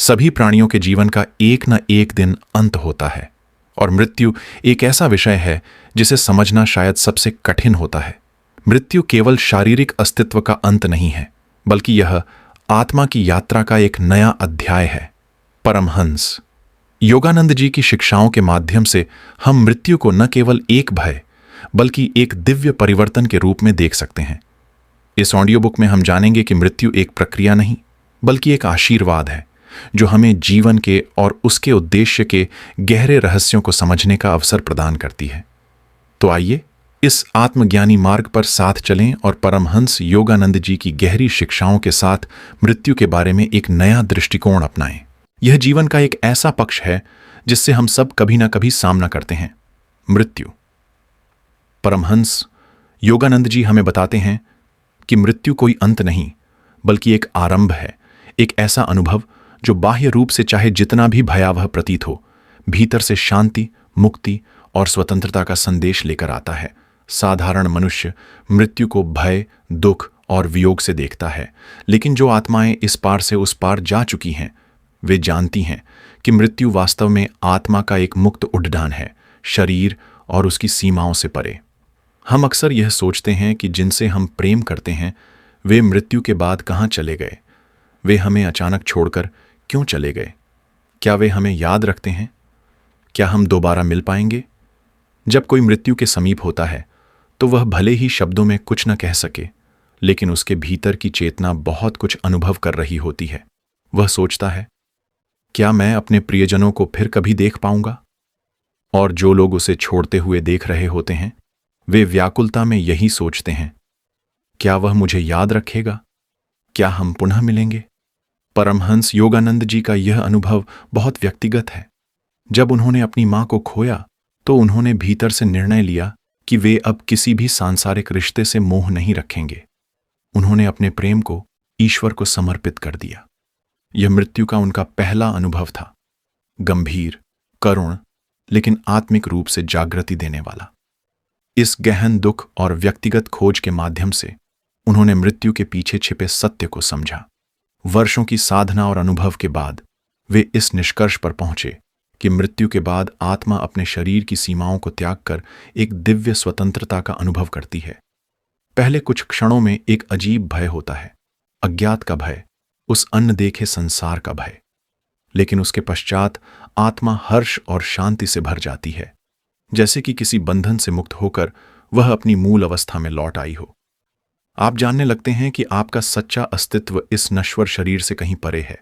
सभी प्राणियों के जीवन का एक न एक दिन अंत होता है और मृत्यु एक ऐसा विषय है जिसे समझना शायद सबसे कठिन होता है। मृत्यु केवल शारीरिक अस्तित्व का अंत नहीं है, बल्कि यह आत्मा की यात्रा का एक नया अध्याय है। परमहंस योगानंद जी की शिक्षाओं के माध्यम से हम मृत्यु को न केवल एक भय बल्कि एक दिव्य परिवर्तन के रूप में देख सकते हैं। इस ऑडियो बुक में हम जानेंगे कि मृत्यु एक प्रक्रिया नहीं बल्कि एक आशीर्वाद है जो हमें जीवन के और उसके उद्देश्य के गहरे रहस्यों को समझने का अवसर प्रदान करती है। तो आइए इस आत्मज्ञानी मार्ग पर साथ चलें और परमहंस योगानंद जी की गहरी शिक्षाओं के साथ मृत्यु के बारे में एक नया दृष्टिकोण अपनाएं। यह जीवन का एक ऐसा पक्ष है जिससे हम सब कभी ना कभी सामना करते हैं, मृत्यु। परमहंस योगानंद जी हमें बताते हैं कि मृत्यु कोई अंत नहीं बल्कि एक आरंभ है, एक ऐसा अनुभव जो बाह्य रूप से चाहे जितना भी भयावह प्रतीत हो, भीतर से शांति, मुक्ति और स्वतंत्रता का संदेश लेकर आता है। साधारण मनुष्य मृत्यु को भय, दुख और वियोग से देखता है, लेकिन जो आत्माएं इस पार से उस पार जा चुकी हैं, वे जानती हैं कि मृत्यु वास्तव में आत्मा का एक मुक्त उड्डान है, शरीर और उसकी सीमाओं से परे। हम अक्सर यह सोचते हैं कि जिनसे हम प्रेम करते हैं वे मृत्यु के बाद कहाँ चले गए, वे हमें अचानक छोड़कर क्यों चले गए, क्या वे हमें याद रखते हैं, क्या हम दोबारा मिल पाएंगे। जब कोई मृत्यु के समीप होता है तो वह भले ही शब्दों में कुछ न कह सके, लेकिन उसके भीतर की चेतना बहुत कुछ अनुभव कर रही होती है। वह सोचता है, क्या मैं अपने प्रियजनों को फिर कभी देख पाऊंगा। और जो लोग उसे छोड़ते हुए देख रहे होते हैं वे व्याकुलता में यही सोचते हैं, क्या वह मुझे याद रखेगा, क्या हम पुनः मिलेंगे। परमहंस योगानंद जी का यह अनुभव बहुत व्यक्तिगत है। जब उन्होंने अपनी मां को खोया तो उन्होंने भीतर से निर्णय लिया कि वे अब किसी भी सांसारिक रिश्ते से मोह नहीं रखेंगे। उन्होंने अपने प्रेम को ईश्वर को समर्पित कर दिया। यह मृत्यु का उनका पहला अनुभव था, गंभीर, करुण, लेकिन आत्मिक रूप से जागृति देने वाला। इस गहन दुख और व्यक्तिगत खोज के माध्यम से उन्होंने मृत्यु के पीछे छिपे सत्य को समझा। वर्षों की साधना और अनुभव के बाद वे इस निष्कर्ष पर पहुंचे कि मृत्यु के बाद आत्मा अपने शरीर की सीमाओं को त्याग कर एक दिव्य स्वतंत्रता का अनुभव करती है। पहले कुछ क्षणों में एक अजीब भय होता है, अज्ञात का भय, उस अनदेखे संसार का भय। लेकिन उसके पश्चात आत्मा हर्ष और शांति से भर जाती है, जैसे कि किसी बंधन से मुक्त होकर वह अपनी मूल अवस्था में लौट आई हो। आप जानने लगते हैं कि आपका सच्चा अस्तित्व इस नश्वर शरीर से कहीं परे है।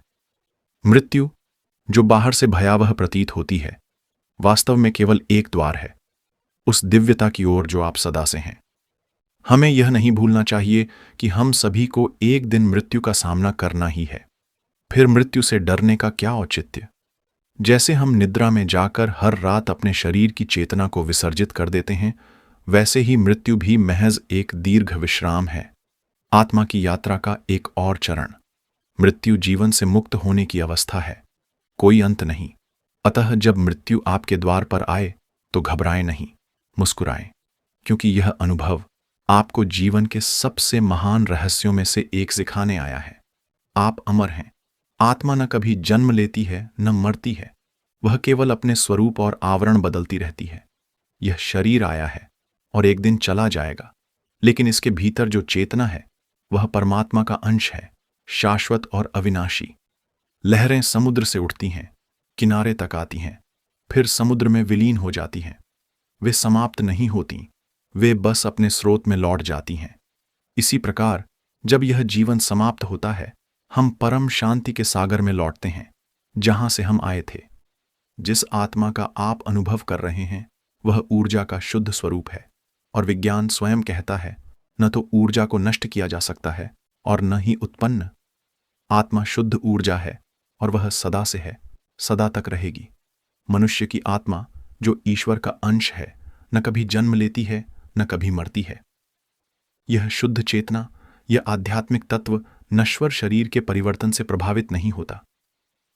मृत्यु, जो बाहर से भयावह प्रतीत होती है, वास्तव में केवल एक द्वार है उस दिव्यता की ओर जो आप सदा से हैं। हमें यह नहीं भूलना चाहिए कि हम सभी को एक दिन मृत्यु का सामना करना ही है। फिर मृत्यु से डरने का क्या औचित्य। जैसे हम निद्रा में जाकर हर रात अपने शरीर की चेतना को विसर्जित कर देते हैं, वैसे ही मृत्यु भी महज एक दीर्घ विश्राम है, आत्मा की यात्रा का एक और चरण। मृत्यु जीवन से मुक्त होने की अवस्था है, कोई अंत नहीं। अतः जब मृत्यु आपके द्वार पर आए तो घबराएं नहीं, मुस्कुराएं, क्योंकि यह अनुभव आपको जीवन के सबसे महान रहस्यों में से एक सिखाने आया है। आप अमर हैं। आत्मा न कभी जन्म लेती है न मरती है, वह केवल अपने स्वरूप और आवरण बदलती रहती है। यह शरीर आया है और एक दिन चला जाएगा, लेकिन इसके भीतर जो चेतना है वह परमात्मा का अंश है, शाश्वत और अविनाशी। लहरें समुद्र से उठती हैं, किनारे तक आती हैं, फिर समुद्र में विलीन हो जाती हैं। वे समाप्त नहीं होती, वे बस अपने स्रोत में लौट जाती हैं। इसी प्रकार जब यह जीवन समाप्त होता है, हम परम शांति के सागर में लौटते हैं जहां से हम आए थे। जिस आत्मा का आप अनुभव कर रहे हैं वह ऊर्जा का शुद्ध स्वरूप है, और विज्ञान स्वयं कहता है न तो ऊर्जा को नष्ट किया जा सकता है और न ही उत्पन्न। आत्मा शुद्ध ऊर्जा है और वह सदा से है, सदा तक रहेगी। मनुष्य की आत्मा जो ईश्वर का अंश है, न कभी जन्म लेती है न कभी मरती है। यह शुद्ध चेतना, यह आध्यात्मिक तत्व नश्वर शरीर के परिवर्तन से प्रभावित नहीं होता।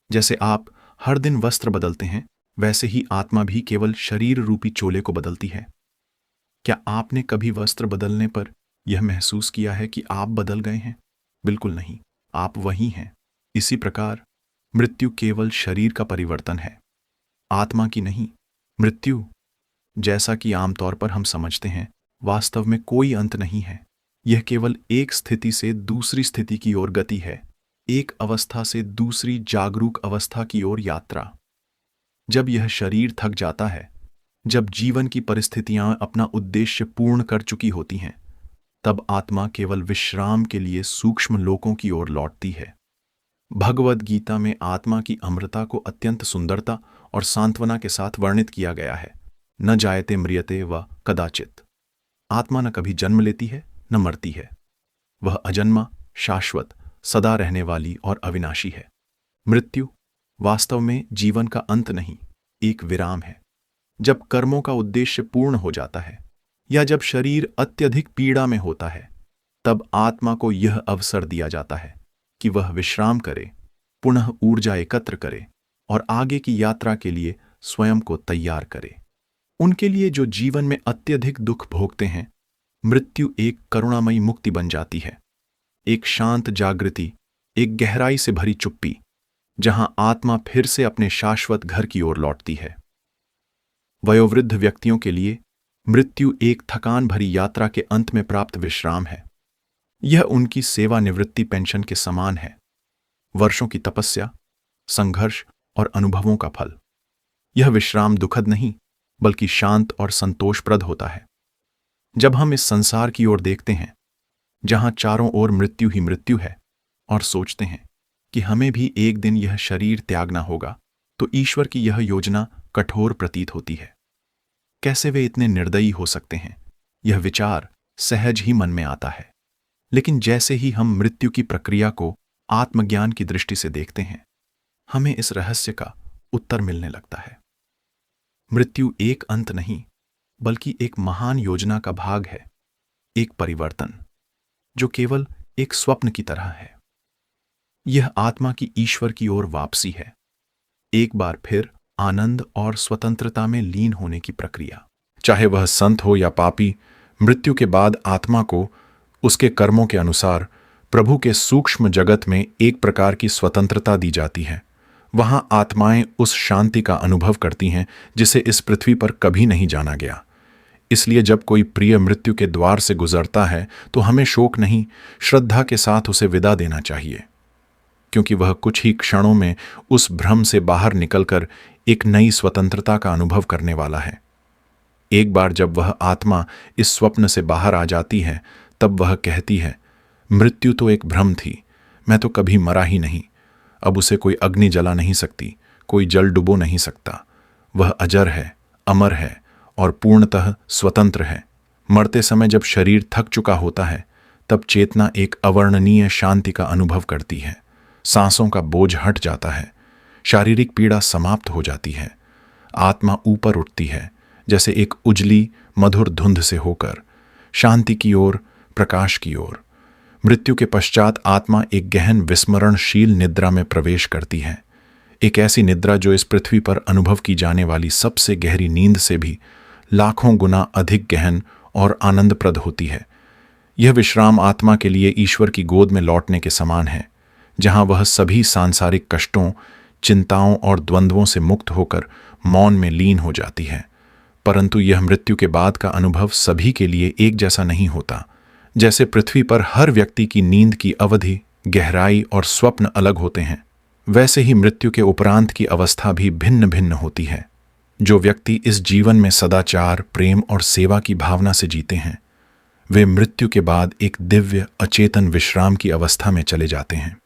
जैसे आप हर दिन वस्त्र बदलते हैं, वैसे ही आत्मा भी केवल शरीर रूपी चोले को बदलती है। क्या आपने कभी वस्त्र बदलने पर यह महसूस किया है कि आप बदल गए हैं? बिल्कुल नहीं, आप वही हैं। इसी प्रकार मृत्यु केवल शरीर का परिवर्तन है, आत्मा की नहीं। मृत्यु, जैसा कि आमतौर पर हम समझते हैं, वास्तव में कोई अंत नहीं है। यह केवल एक स्थिति से दूसरी स्थिति की ओर गति है, एक अवस्था से दूसरी जागरूक अवस्था की ओर यात्रा। जब यह शरीर थक जाता है, जब जीवन की परिस्थितियां अपना उद्देश्य पूर्ण कर चुकी होती हैं, तब आत्मा केवल विश्राम के लिए सूक्ष्म लोकों की ओर लौटती है। भगवद गीता में आत्मा की अमरता को अत्यंत सुंदरता और सांत्वना के साथ वर्णित किया गया है। न जायते म्रियते व कदाचित। आत्मा न कभी जन्म लेती है न मरती है। वह अजन्मा, शाश्वत, सदा रहने वाली और अविनाशी है। मृत्यु वास्तव में जीवन का अंत नहीं, एक विराम है। जब कर्मों का उद्देश्य पूर्ण हो जाता है या जब शरीर अत्यधिक पीड़ा में होता है, तब आत्मा को यह अवसर दिया जाता है कि वह विश्राम करे, पुनः ऊर्जा एकत्र करे और आगे की यात्रा के लिए स्वयं को तैयार करे। उनके लिए जो जीवन में अत्यधिक दुख भोगते हैं, मृत्यु एक करुणामयी मुक्ति बन जाती है, एक शांत जागृति, एक गहराई से भरी चुप्पी, जहां आत्मा फिर से अपने शाश्वत घर की ओर लौटती है। वयोवृद्ध व्यक्तियों के लिए मृत्यु एक थकान भरी यात्रा के अंत में प्राप्त विश्राम है। यह उनकी सेवानिवृत्ति पेंशन के समान है, वर्षों की तपस्या, संघर्ष और अनुभवों का फल। यह विश्राम दुखद नहीं, बल्कि शांत और संतोषप्रद होता है। जब हम इस संसार की ओर देखते हैं, जहां चारों ओर मृत्यु ही मृत्यु है, और सोचते हैं कि हमें भी एक दिन यह शरीर त्यागना होगा, तो ईश्वर की यह योजना कठोर प्रतीत होती है। कैसे वे इतने निर्दयी हो सकते हैं, यह विचार सहज ही मन में आता है। लेकिन जैसे ही हम मृत्यु की प्रक्रिया को आत्मज्ञान की दृष्टि से देखते हैं, हमें इस रहस्य का उत्तर मिलने लगता है। मृत्यु एक अंत नहीं, बल्कि एक महान योजना का भाग है, एक परिवर्तन जो केवल एक स्वप्न की तरह है। यह आत्मा की ईश्वर की ओर वापसी है, एक बार फिर आनंद और स्वतंत्रता में लीन होने की प्रक्रिया। चाहे वह संत हो या पापी, मृत्यु के बाद आत्मा को उसके कर्मों के अनुसार प्रभु के सूक्ष्म जगत में एक प्रकार की स्वतंत्रता दी जाती है। वहां आत्माएं उस शांति का अनुभव करती हैं जिसे इस पृथ्वी पर कभी नहीं जाना गया। इसलिए जब कोई प्रिय मृत्यु के द्वार से गुजरता है, तो हमें शोक नहीं, श्रद्धा के साथ उसे विदा देना चाहिए, क्योंकि वह कुछ ही क्षणों में उस भ्रम से बाहर निकलकर एक नई स्वतंत्रता का अनुभव करने वाला है। एक बार जब वह आत्मा इस स्वप्न से बाहर आ जाती है, तब वह कहती है, मृत्यु तो एक भ्रम थी, मैं तो कभी मरा ही नहीं। अब उसे कोई अग्नि जला नहीं सकती, कोई जल डुबो नहीं सकता। वह अजर है, अमर है और पूर्णतः स्वतंत्र है। मरते समय जब शरीर थक चुका होता है, तब चेतना एक अवर्णनीय शांति का अनुभव करती है। सांसों का बोझ हट जाता है, शारीरिक पीड़ा समाप्त हो जाती है। आत्मा ऊपर उठती है, जैसे एक उजली मधुर धुंध से होकर, शांति की ओर, प्रकाश की ओर। मृत्यु के पश्चात आत्मा एक गहन विस्मरणशील निद्रा में प्रवेश करती है, एक ऐसी निद्रा जो इस पृथ्वी पर अनुभव की जाने वाली सबसे गहरी नींद से भी लाखों गुना अधिक गहन और आनंदप्रद होती है। यह विश्राम आत्मा के लिए ईश्वर की गोद में लौटने के समान है, जहां वह सभी सांसारिक कष्टों, चिंताओं और द्वंद्वों से मुक्त होकर मौन में लीन हो जाती है। परंतु यह मृत्यु के बाद का अनुभव सभी के लिए एक जैसा नहीं होता। जैसे पृथ्वी पर हर व्यक्ति की नींद की अवधि, गहराई और स्वप्न अलग होते हैं, वैसे ही मृत्यु के उपरांत की अवस्था भी भिन्न भिन्न होती है। जो व्यक्ति इस जीवन में सदाचार, प्रेम और सेवा की भावना से जीते हैं, वे मृत्यु के बाद एक दिव्य अचेतन विश्राम की अवस्था में चले जाते हैं।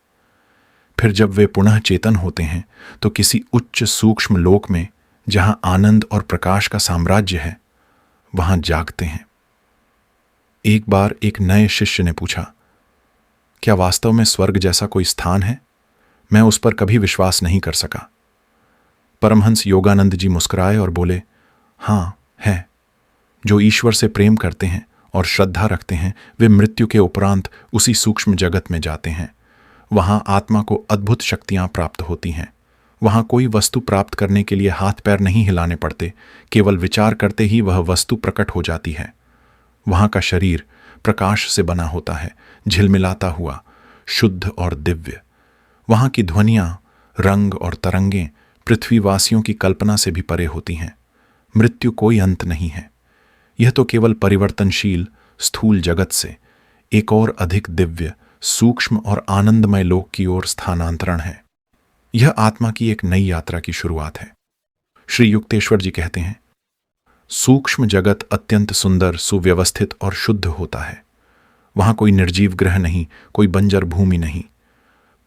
फिर जब वे पुनः चेतन होते हैं, तो किसी उच्च सूक्ष्म लोक में, जहां आनंद और प्रकाश का साम्राज्य है, वहां जागते हैं। एक बार एक नए शिष्य ने पूछा, क्या वास्तव में स्वर्ग जैसा कोई स्थान है? मैं उस पर कभी विश्वास नहीं कर सका। परमहंस योगानंद जी मुस्कुराए और बोले, हाँ है। जो ईश्वर से प्रेम करते हैं और श्रद्धा रखते हैं, वे मृत्यु के उपरांत उसी सूक्ष्म जगत में जाते हैं। वहां आत्मा को अद्भुत शक्तियां प्राप्त होती हैं। वहां कोई वस्तु प्राप्त करने के लिए हाथ पैर नहीं हिलाने पड़ते, केवल विचार करते ही वह वस्तु प्रकट हो जाती है। वहां का शरीर प्रकाश से बना होता है, झिलमिलाता हुआ, शुद्ध और दिव्य। वहां की ध्वनियां रंग और तरंगें पृथ्वीवासियों की कल्पना से भी परे होती हैं। मृत्यु कोई अंत नहीं है। यह तो केवल परिवर्तनशील स्थूल जगत से एक और अधिक दिव्य, सूक्ष्म और आनंदमय लोक की ओर स्थानांतरण है। यह आत्मा की एक नई यात्रा की शुरुआत है। श्री युक्तेश्वर जी कहते हैं, सूक्ष्म जगत अत्यंत सुंदर, सुव्यवस्थित और शुद्ध होता है। वहां कोई निर्जीव ग्रह नहीं, कोई बंजर भूमि नहीं।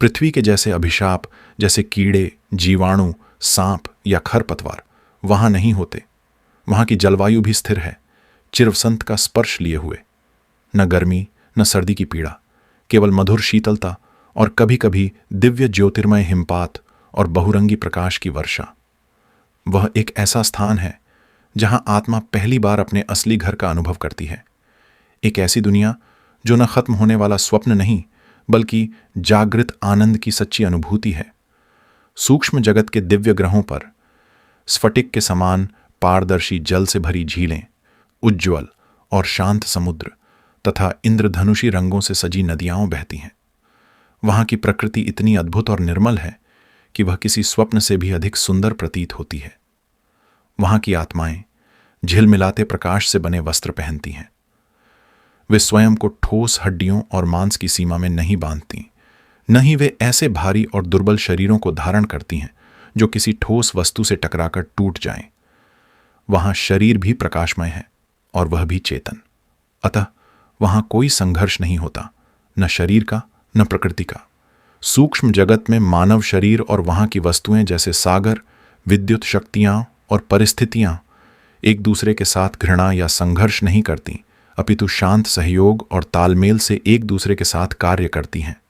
पृथ्वी के जैसे अभिशाप, जैसे कीड़े, जीवाणु, सांप या खरपतवार वहां नहीं होते। वहां की जलवायु भी स्थिर है, चिरवसंत का स्पर्श लिए हुए। न गर्मी न सर्दी की पीड़ा, केवल मधुर शीतलता और कभी कभी दिव्य ज्योतिर्मय हिमपात और बहुरंगी प्रकाश की वर्षा। वह एक ऐसा स्थान है जहां आत्मा पहली बार अपने असली घर का अनुभव करती है। एक ऐसी दुनिया जो न खत्म होने वाला स्वप्न नहीं, बल्कि जागृत आनंद की सच्ची अनुभूति है। सूक्ष्म जगत के दिव्य ग्रहों पर स्फटिक के समान पारदर्शी जल से भरी झीलें, उज्ज्वल और शांत समुद्र तथा इंद्रधनुषी रंगों से सजी नदियां बहती हैं। वहां की प्रकृति इतनी अद्भुत और निर्मल है कि वह किसी स्वप्न से भी अधिक सुंदर प्रतीत होती है। वहां की आत्माएं झिलमिलाते प्रकाश से बने वस्त्र पहनती हैं। वे स्वयं को ठोस हड्डियों और मांस की सीमा में नहीं बांधती, न ही वे ऐसे भारी और दुर्बल शरीरों को धारण करती हैं जो किसी ठोस वस्तु से टकराकर टूट जाएं। वहां शरीर भी प्रकाशमय है और वह भी चेतन। अतः वहां कोई संघर्ष नहीं होता, न शरीर का न प्रकृति का। सूक्ष्म जगत में मानव शरीर और वहां की वस्तुएं जैसे सागर, विद्युत शक्तियां और परिस्थितियां एक दूसरे के साथ घृणा या संघर्ष नहीं करती, अपितु शांत सहयोग और तालमेल से एक दूसरे के साथ कार्य करती हैं।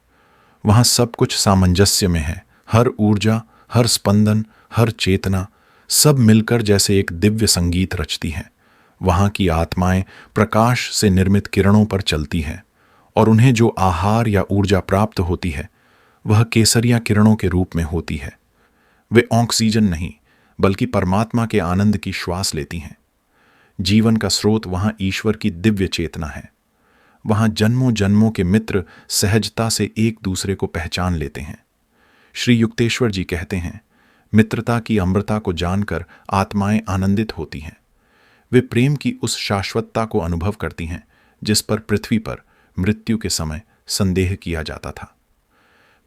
वहां सब कुछ सामंजस्य में है। हर ऊर्जा, हर स्पंदन, हर चेतना सब मिलकर जैसे एक दिव्य संगीत रचती हैं। वहां की आत्माएं प्रकाश से निर्मित किरणों पर चलती हैं और उन्हें जो आहार या ऊर्जा प्राप्त होती है वह केसरिया किरणों के रूप में होती है। वे ऑक्सीजन नहीं बल्कि परमात्मा के आनंद की श्वास लेती हैं। जीवन का स्रोत वहां ईश्वर की दिव्य चेतना है। वहां जन्मों जन्मों के मित्र सहजता से एक दूसरे को पहचान लेते हैं। श्री युक्तेश्वर जी कहते हैं, मित्रता की अमृता को जानकर आत्माएं आनंदित होती हैं। वे प्रेम की उस शाश्वतता को अनुभव करती हैं जिस पर पृथ्वी पर मृत्यु के समय संदेह किया जाता था।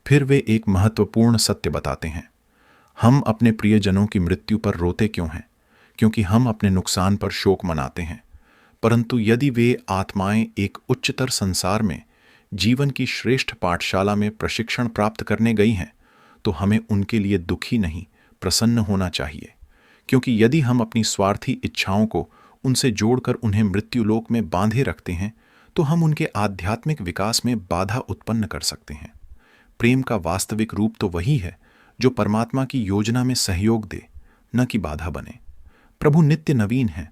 फिर वे एक महत्वपूर्ण सत्य बताते हैं। हम अपने प्रियजनों की मृत्यु पर रोते क्यों हैं? क्योंकि हम अपने नुकसान पर शोक मनाते हैं। परंतु यदि वे आत्माएं एक उच्चतर संसार में जीवन की श्रेष्ठ पाठशाला में प्रशिक्षण प्राप्त करने गई हैं, तो हमें उनके लिए दुखी नहीं, प्रसन्न होना चाहिए। क्योंकि यदि हम अपनी स्वार्थी इच्छाओं को उनसे जोड़कर उन्हें मृत्युलोक में बांधे रखते हैं, तो हम उनके आध्यात्मिक विकास में बाधा उत्पन्न कर सकते हैं। प्रेम का वास्तविक रूप तो वही है जो परमात्मा की योजना में सहयोग दे, न कि बाधा बने। प्रभु नित्य नवीन हैं।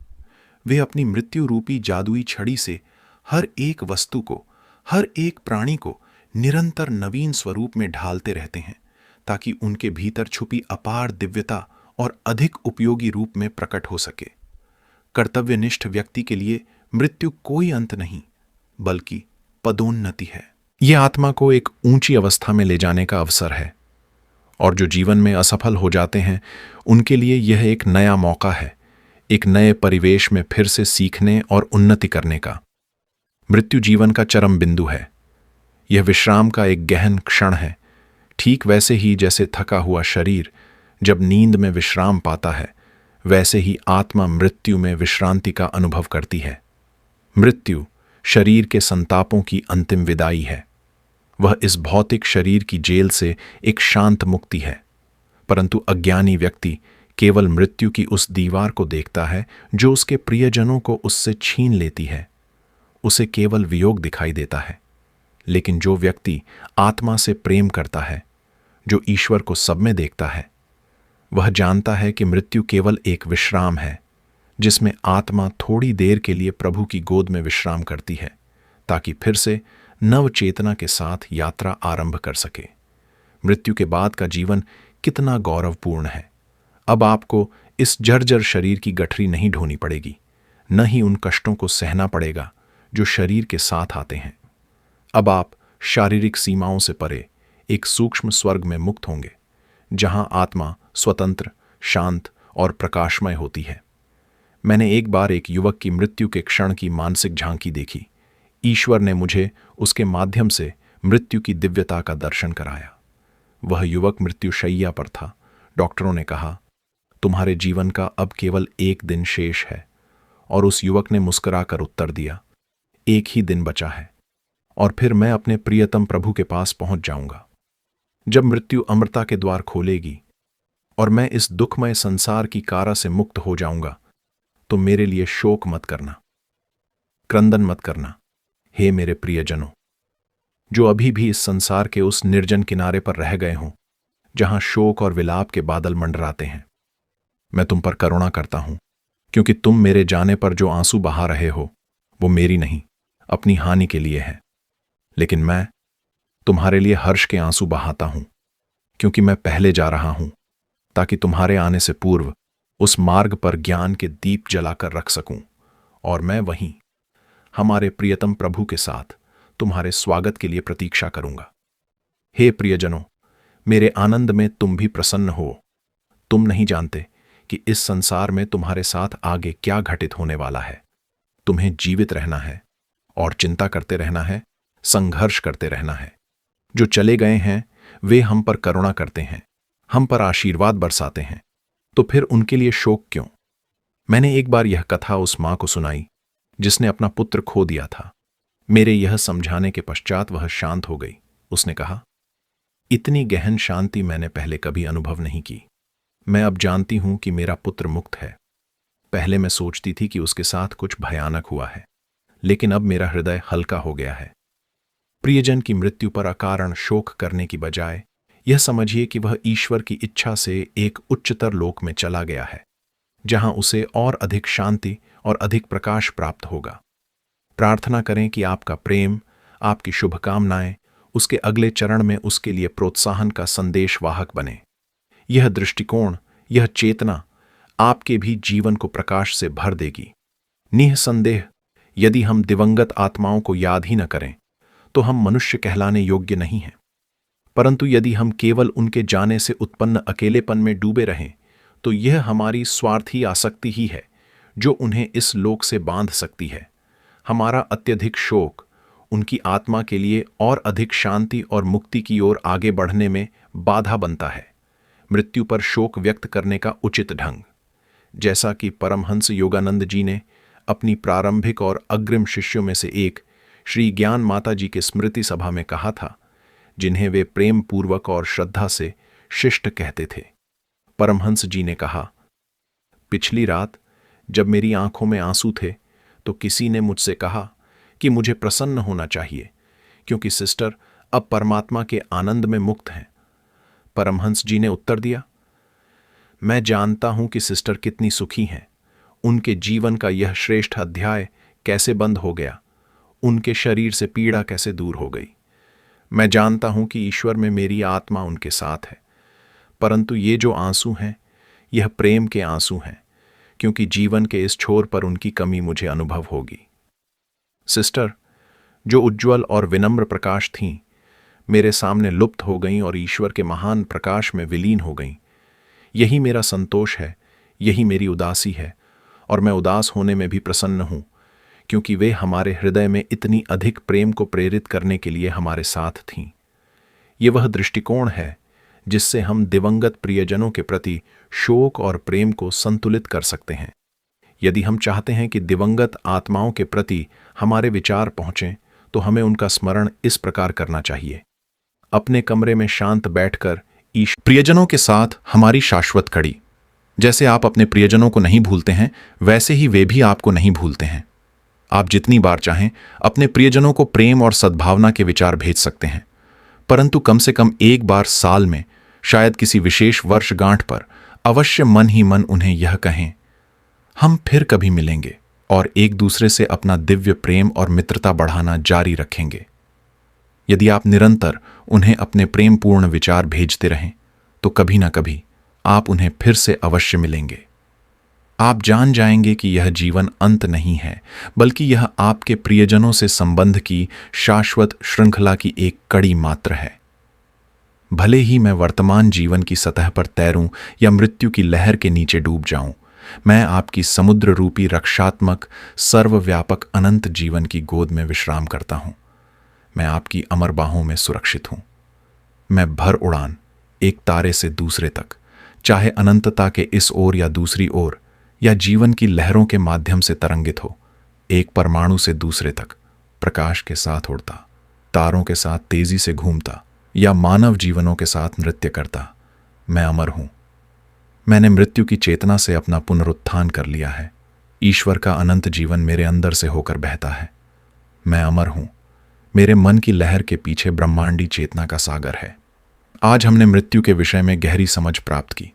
वे अपनी मृत्यु रूपी जादुई छड़ी से हर एक वस्तु को, हर एक प्राणी को निरंतर नवीन स्वरूप में ढालते रहते हैं, ताकि उनके भीतर छुपी अपार दिव्यता और अधिक उपयोगी रूप में प्रकट हो सके। कर्तव्यनिष्ठ व्यक्ति के लिए मृत्यु कोई अंत नहीं, बल्कि पदोन्नति है। यह आत्मा को एक ऊंची अवस्था में ले जाने का अवसर है, और जो जीवन में असफल हो जाते हैं उनके लिए यह एक नया मौका है, एक नए परिवेश में फिर से सीखने और उन्नति करने का। मृत्यु जीवन का चरम बिंदु है। यह विश्राम का एक गहन क्षण है, ठीक वैसे ही जैसे थका हुआ शरीर जब नींद में विश्राम पाता है, वैसे ही आत्मा मृत्यु में विश्रांति का अनुभव करती है। मृत्यु शरीर के संतापों की अंतिम विदाई है। वह इस भौतिक शरीर की जेल से एक शांत मुक्ति है। परंतु अज्ञानी व्यक्ति केवल मृत्यु की उस दीवार को देखता है जो उसके प्रियजनों को उससे छीन लेती है। उसे केवल वियोग दिखाई देता है। लेकिन जो व्यक्ति आत्मा से प्रेम करता है, जो ईश्वर को सब में देखता है, वह जानता है कि मृत्यु केवल एक विश्राम है, जिसमें आत्मा थोड़ी देर के लिए प्रभु की गोद में विश्राम करती है, ताकि फिर से नव चेतना के साथ यात्रा आरंभ कर सके। मृत्यु के बाद का जीवन कितना गौरवपूर्ण है। अब आपको इस जर्जर शरीर की गठरी नहीं ढोनी पड़ेगी, न ही उन कष्टों को सहना पड़ेगा जो शरीर के साथ आते हैं। अब आप शारीरिक सीमाओं से परे एक सूक्ष्म स्वर्ग में मुक्त होंगे, जहां आत्मा स्वतंत्र, शांत और प्रकाशमय होती है। मैंने एक बार एक युवक की मृत्यु के क्षण की मानसिक झांकी देखी। ईश्वर ने मुझे उसके माध्यम से मृत्यु की दिव्यता का दर्शन कराया। वह युवक मृत्युशैया पर था। डॉक्टरों ने कहा, तुम्हारे जीवन का अब केवल एक दिन शेष है। और उस युवक ने मुस्कुराकर उत्तर दिया, एक ही दिन बचा है और फिर मैं अपने प्रियतम प्रभु के पास पहुंच जाऊंगा। जब मृत्यु अमरता के द्वार खोलेगी और मैं इस दुखमय संसार की कारा से मुक्त हो जाऊंगा, तो मेरे लिए शोक मत करना, क्रंदन मत करना। हे मेरे प्रियजनों, जो अभी भी इस संसार के उस निर्जन किनारे पर रह गए हों, जहां शोक और विलाप के बादल मंडराते हैं, मैं तुम पर करुणा करता हूं, क्योंकि तुम मेरे जाने पर जो आंसू बहा रहे हो, वो मेरी नहीं, अपनी हानि के लिए है। लेकिन मैं तुम्हारे लिए हर्ष के आंसू बहाता हूं, क्योंकि मैं पहले जा रहा हूं, ताकि तुम्हारे आने से पूर्व उस मार्ग पर ज्ञान के दीप जलाकर रख सकूं, और मैं वहीं हमारे प्रियतम प्रभु के साथ तुम्हारे स्वागत के लिए प्रतीक्षा करूंगा। हे प्रियजनों, मेरे आनंद में तुम भी प्रसन्न हो। तुम नहीं जानते कि इस संसार में तुम्हारे साथ आगे क्या घटित होने वाला है। तुम्हें जीवित रहना है और चिंता करते रहना है, संघर्ष करते रहना है। जो चले गए हैं वे हम पर करुणा करते हैं, हम पर आशीर्वाद बरसाते हैं, तो फिर उनके लिए शोक क्यों? मैंने एक बार यह कथा उस मां को सुनाई जिसने अपना पुत्र खो दिया था। मेरे यह समझाने के पश्चात वह शांत हो गई। उसने कहा, इतनी गहन शांति मैंने पहले कभी अनुभव नहीं की। मैं अब जानती हूं कि मेरा पुत्र मुक्त है। पहले मैं सोचती थी कि उसके साथ कुछ भयानक हुआ है, लेकिन अब मेरा हृदय हल्का हो गया है। प्रियजन की मृत्यु पर अकारण शोक करने की बजाय यह समझिए कि वह ईश्वर की इच्छा से एक उच्चतर लोक में चला गया है, जहां उसे और अधिक शांति और अधिक प्रकाश प्राप्त होगा। प्रार्थना करें कि आपका प्रेम, आपकी शुभकामनाएं उसके अगले चरण में उसके लिए प्रोत्साहन का संदेशवाहक बने। यह दृष्टिकोण, यह चेतना आपके भी जीवन को प्रकाश से भर देगी। निःसंदेह यदि हम दिवंगत आत्माओं को याद ही न करें तो हम मनुष्य कहलाने योग्य नहीं हैं। परंतु यदि हम केवल उनके जाने से उत्पन्न अकेलेपन में डूबे रहें तो यह हमारी स्वार्थी आसक्ति ही है जो उन्हें इस लोक से बांध सकती है। हमारा अत्यधिक शोक उनकी आत्मा के लिए और अधिक शांति और मुक्ति की ओर आगे बढ़ने में बाधा बनता है। मृत्यु पर शोक व्यक्त करने का उचित ढंग, जैसा कि परमहंस योगानंद जी ने अपनी प्रारंभिक और अग्रिम शिष्यों में से एक श्री ज्ञान माता जी के स्मृति सभा में कहा था, जिन्हें वे प्रेम पूर्वक और श्रद्धा से शिष्ट कहते थे। परमहंस जी ने कहा, पिछली रात जब मेरी आंखों में आंसू थे तो किसी ने मुझसे कहा कि मुझे प्रसन्न होना चाहिए, क्योंकि सिस्टर अब परमात्मा के आनंद में मुक्त हैं। परमहंस जी ने उत्तर दिया, मैं जानता हूं कि सिस्टर कितनी सुखी हैं। उनके जीवन का यह श्रेष्ठ अध्याय कैसे बंद हो गया, उनके शरीर से पीड़ा कैसे दूर हो गई। मैं जानता हूं कि ईश्वर में मेरी आत्मा उनके साथ है, परंतु ये जो आंसू हैं यह प्रेम के आंसू हैं, क्योंकि जीवन के इस छोर पर उनकी कमी मुझे अनुभव होगी। सिस्टर, जो उज्ज्वल और विनम्र प्रकाश थीं, मेरे सामने लुप्त हो गईं और ईश्वर के महान प्रकाश में विलीन हो गईं। यही मेरा संतोष है, यही मेरी उदासी है, और मैं उदास होने में भी प्रसन्न हूं, क्योंकि वे हमारे हृदय में इतनी अधिक प्रेम को प्रेरित करने के लिए हमारे साथ थीं। ये वह दृष्टिकोण है जिससे हम दिवंगत प्रियजनों के प्रति शोक और प्रेम को संतुलित कर सकते हैं। यदि हम चाहते हैं कि दिवंगत आत्माओं के प्रति हमारे विचार पहुंचें, तो हमें उनका स्मरण इस प्रकार करना चाहिए। अपने कमरे में शांत बैठकर प्रियजनों के साथ हमारी शाश्वत कड़ी। जैसे आप अपने प्रियजनों को नहीं भूलते हैं, वैसे ही वे भी आपको नहीं भूलते हैं। आप जितनी बार चाहें अपने प्रियजनों को प्रेम और सद्भावना के विचार भेज सकते हैं, परंतु कम से कम एक बार साल में, शायद किसी विशेष वर्षगांठ पर, अवश्य मन ही मन उन्हें यह कहें, हम फिर कभी मिलेंगे और एक दूसरे से अपना दिव्य प्रेम और मित्रता बढ़ाना जारी रखेंगे। यदि आप निरंतर उन्हें अपने प्रेमपूर्ण विचार भेजते रहें तो कभी ना कभी आप उन्हें फिर से अवश्य मिलेंगे। आप जान जाएंगे कि यह जीवन अंत नहीं है, बल्कि यह आपके प्रियजनों से संबंध की शाश्वत श्रृंखला की एक कड़ी मात्र है। भले ही मैं वर्तमान जीवन की सतह पर तैरूं या मृत्यु की लहर के नीचे डूब जाऊं, मैं आपकी समुद्र रूपी रक्षात्मक सर्वव्यापक अनंत जीवन की गोद में विश्राम करता हूं। मैं आपकी अमर बाहों में सुरक्षित हूं। मैं भर उड़ान, एक तारे से दूसरे तक, चाहे अनंतता के इस ओर या दूसरी ओर, या जीवन की लहरों के माध्यम से तरंगित हो, एक परमाणु से दूसरे तक, प्रकाश के साथ उड़ता, तारों के साथ तेजी से घूमता, या मानव जीवनों के साथ नृत्य करता, मैं अमर हूं। मैंने मृत्यु की चेतना से अपना पुनरुत्थान कर लिया है। ईश्वर का अनंत जीवन मेरे अंदर से होकर बहता है। मैं अमर हूं। मेरे मन की लहर के पीछे ब्रह्मांडी चेतना का सागर है। आज हमने मृत्यु के विषय में गहरी समझ प्राप्त की।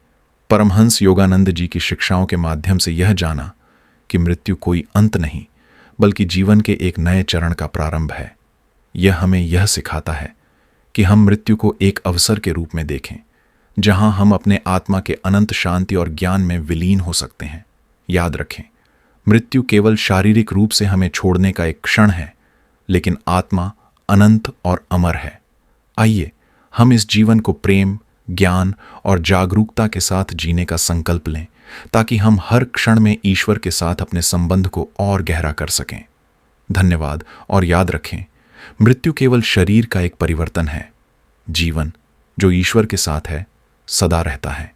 परमहंस योगानंद जी की शिक्षाओं के माध्यम से यह जाना कि मृत्यु कोई अंत नहीं, बल्कि जीवन के एक नए चरण का प्रारंभ है। यह हमें यह सिखाता है कि हम मृत्यु को एक अवसर के रूप में देखें, जहां हम अपने आत्मा के अनंत शांति और ज्ञान में विलीन हो सकते हैं। याद रखें, मृत्यु केवल शारीरिक रूप से हमें छोड़ने का एक क्षण है, लेकिन आत्मा अनंत और अमर है। आइए हम इस जीवन को प्रेम, ज्ञान और जागरूकता के साथ जीने का संकल्प लें, ताकि हम हर क्षण में ईश्वर के साथ अपने संबंध को और गहरा कर सकें। धन्यवाद, और याद रखें, मृत्यु केवल शरीर का एक परिवर्तन है। जीवन जो ईश्वर के साथ है, सदा रहता है।